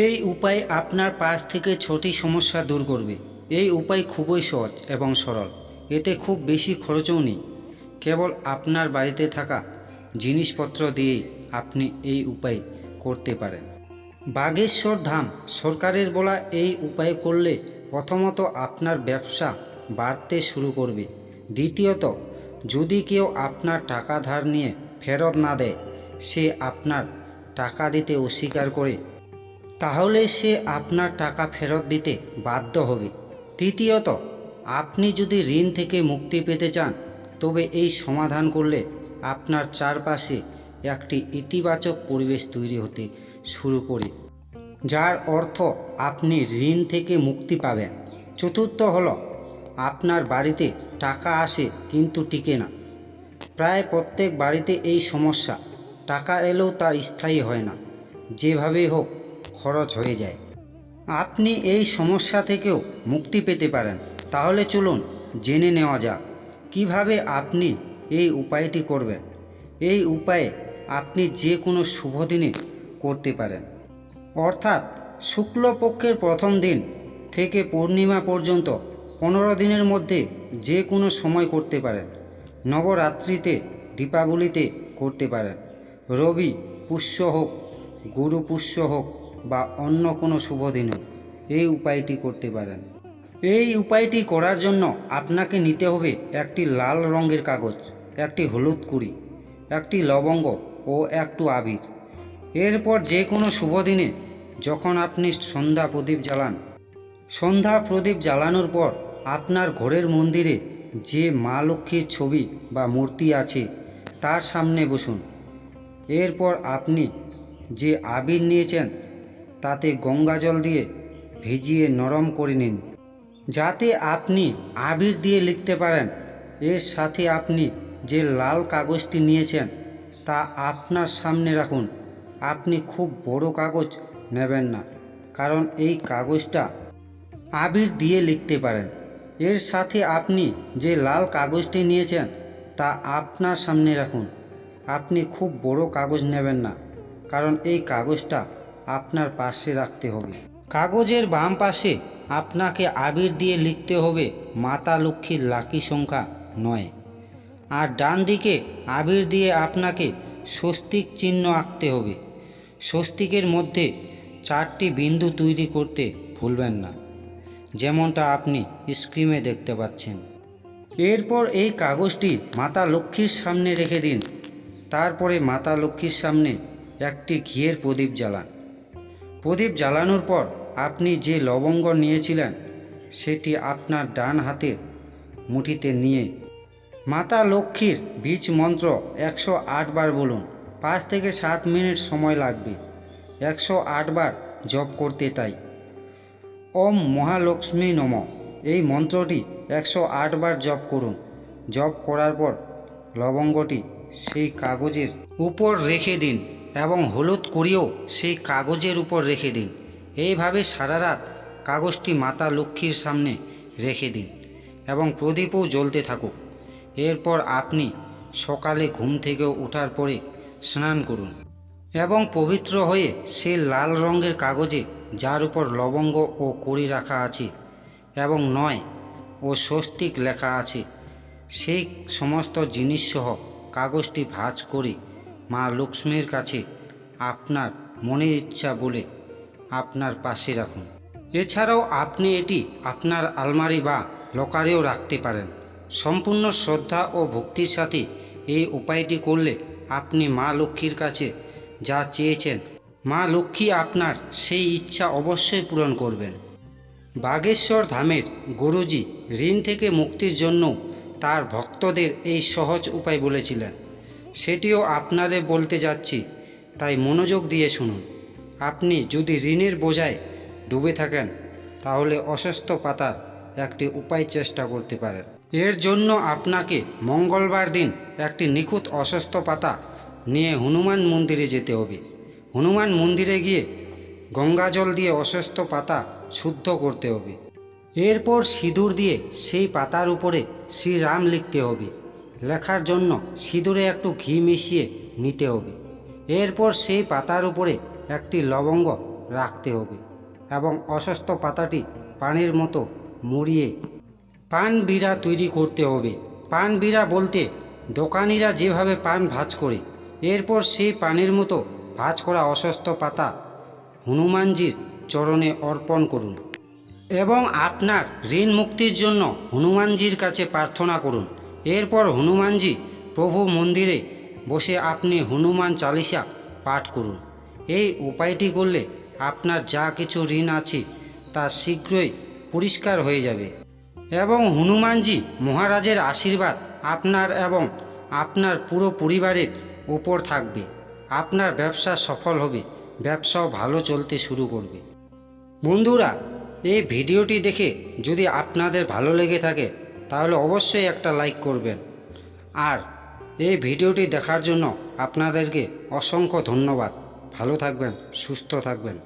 এই উপায় আপনার পাশ থেকে ছোটি সমস্যা দূর করবে। এই উপায় খুবই সহজ এবং সরল। এতে খুব বেশি খরচও নেই। কেবল আপনার বাড়িতে থাকা জিনিসপত্র দিয়েই আপনি এই উপায় করতে পারেন। বাগেশ্বর ধাম সরকারের বলা এই উপায় করলে প্রথমত আপনার ব্যবসা বাড়তে শুরু করবে। দ্বিতীয়ত, যদি কেউ আপনার টাকা ধার নিয়ে ফেরত না দেয়, সে আপনার টাকা দিতে অস্বীকার করে, তাহলে সে আপনার টাকা ফেরত দিতে বাধ্য হবে। তৃতীয়ত, আপনি যদি ঋণ থেকে মুক্তি পেতে চান, তবে এই সমাধান করলে আপনার চারপাশে একটি ইতিবাচক পরিবেশ তৈরি হতে শুরু করে, যার অর্থ আপনি ঋণ থেকে মুক্তি পাবেন। চতুর্থ হলো, আপনার বাড়িতে টাকা আসে কিন্তু টিকে না। প্রায় প্রত্যেক বাড়িতে এই সমস্যা। টাকা এলেও তা স্থায়ী হয় না, যেভাবেই হোক খরচ হয়ে যায়। আপনি এই সমস্যা থেকেও মুক্তি পেতে পারেন। তাহলে চলুন জেনে নেওয়া যাক কিভাবে আপনি এই উপায়টি করবেন। এই উপায়ে আপনি যে কোনো শুভ দিনে করতে পারেন, অর্থাৎ শুক্লপক্ষের প্রথম দিন থেকে পূর্ণিমা পর্যন্ত 15 দিনের মধ্যে যে কোনো সময় করতে পারেন। নবরাত্রিতে, দীপাবলিতে করতে পারেন। রবি পুষ্য হোক, গুরু পুষ্য হোক বা অন্য কোনো শুভ দিনেও এই উপায়টি করতে পারেন। এই উপায়টি করার জন্য আপনাকে নিতে হবে একটি লাল রঙের কাগজ, একটি হলুদ কুড়ি, একটি লবঙ্গ ও একটু আবির। এরপর যে কোনো শুভ দিনে যখন আপনি সন্ধ্যা প্রদীপ জ্বালানোর পর আপনার ঘরের মন্দিরে যে মা লক্ষ্মীর ছবি বা মূর্তি আছে তার সামনে বসুন। এরপর আপনি যে আবির নিয়েছেন তাতে গঙ্গা জল দিয়ে ভিজিয়ে নরম করে নিন, যাতে আপনি আবির দিয়ে লিখতে পারেন। এর সাথে আপনি যে লাল কাগজটি নিয়েছেন তা আপনার সামনে রাখুন। আপনি খুব বড় কাগজ নেবেন না, কারণ এই কাগজটা আবির দিয়ে লিখতে পারেন। এর সাথে আপনি যে লাল কাগজটি নিয়েছেন তা আপনার সামনে রাখুন। আপনি খুব বড় কাগজ নেবেন না, কারণ এই কাগজটা আপনার পাশে রাখতে হবে। কাগজের বাম পাশে আপনাকে আবির দিয়ে লিখতে হবে মাতা লক্ষ্মীর লাকি সংখ্যা 9, আর ডান দিকে আবির দিয়ে আপনাকে স্বস্তিক চিহ্ন আঁকতে হবে। স্বস্তিকের মধ্যে 4টি বিন্দু তৈরি করতে ভুলবেন না, যেমনটা আপনি স্ক্রিনে দেখতে পাচ্ছেন। এরপর এই কাগজটি মাতা লক্ষ্মীর সামনে রেখে দিন। তারপরে মাতা লক্ষ্মীর সামনে একটি ঘিয়ের প্রদীপ জ্বালান। প্রদীপ জ্বালানোর পর আপনি যে লবঙ্গ নিয়েছিলেন সেটি আপনার ডান হাতের মুঠিতে নিয়ে মাতা লক্ষ্মীর বীজ মন্ত্র 108 বার বলুন। 5 থেকে 7 মিনিট সময় লাগবে 108 বার জপ করতে। তাই ওম মহালক্ষ্মী নমঃ এই মন্ত্রটি 108 বার জপ করুন। জপ করার পর লবঙ্গটি সেই কাগজের উপর রেখে দিন এবং হলুদ করিও সেই কাগজের উপর রেখে দিন। এইভাবে সারা রাত কাগজটি মাতা লক্ষ্মীর সামনে রেখে দিন এবং প্রদীপও জ্বলতে থাকুক। এরপর আপনি সকালে ঘুম থেকে ওঠার পরে স্নান করুন এবং পবিত্র হয়ে সেই লাল রঙের কাগজে যার উপর লবঙ্গ ও কড়ি রাখা আছে এবং 9 ও স্বস্তিক লেখা আছে, সেই সমস্ত জিনিসসহ কাগজটি ভাঁজ করে মা লক্ষ্মীর কাছে আপনার মনের ইচ্ছা বলে আপনার পাশে রাখুন। এছাড়াও আপনি এটি আপনার আলমারি বা লকারেও রাখতে পারেন। সম্পূর্ণ শ্রদ্ধা ও ভক্তির সাথে এই উপায়টি করলে আপনি মা লক্ষ্মীর কাছে যা চেয়েছেন, মা লক্ষ্মী আপনার সেই ইচ্ছা অবশ্যই পূরণ করবেন। বাগেশ্বর ধামের গুরুজি ঋণ থেকে মুক্তির জন্য তার ভক্তদের এই সহজ উপায় বলেছিলেন, সেটিও আপনাদের বলতে যাচ্ছি, তাই মনোযোগ দিয়ে শুনুন। আপনি যদি ঋণের বোঝায় ডুবে থাকেন, তাহলে অসুস্থ পাতার একটি উপায় চেষ্টা করতে পারেন। এর জন্য আপনাকে মঙ্গলবার দিন একটি নিখুঁত অসুস্থ পাতা নিয়ে হনুমান মন্দিরে যেতে হবে। হনুমান মন্দিরে গিয়ে গঙ্গা জল দিয়ে অসুস্থ পাতা শুদ্ধ করতে হবে। এরপর সিঁদুর দিয়ে সেই পাতার উপরে শ্রীরাম লিখতে হবে। লেখার জন্য সিঁদুরে একটু ঘি মিশিয়ে নিতে হবে। এরপর সেই পাতার উপরে একটি লবঙ্গ রাখতে হবে এবং অসুস্থ পাতাটি পানের মতো মুড়িয়ে পান বিড়া তৈরি করতে হবে। পান বিড়া বলতে দোকানিরা যেভাবে পান ভাঁজ করে, এরপর সেই পানের মতো ভাঁজ করা অসুস্থ পাতা হনুমানজির চরণে অর্পণ করুন এবং আপনার ঋণ মুক্তির জন্য হনুমানজির কাছে প্রার্থনা করুন। এরপর হনুমানজি প্রভু মন্দিরে বসে আপনি হনুমান চালিসা পাঠ করুন। এই উপায়টি করলে আপনার যা কিছু ঋণ আছে তা শীঘ্রই পরিষ্কার হয়ে যাবে এবং হনুমানজি মহারাজের আশীর্বাদ আপনার এবং আপনার পুরো পরিবারের উপর থাকবে। আপনার ব্যবসা সফল হবে, ব্যবসাও ভালো চলতে শুরু করবে। বন্ধুরা, এই ভিডিওটি দেখে যদি আপনাদের ভালো লেগে থাকে তাহলে অবশ্যই একটা লাইক করবেন। আর এই ভিডিওটি দেখার জন্য আপনাদেরকে অসংখ্য ধন্যবাদ। ভালো থাকবেন, সুস্থ থাকবেন।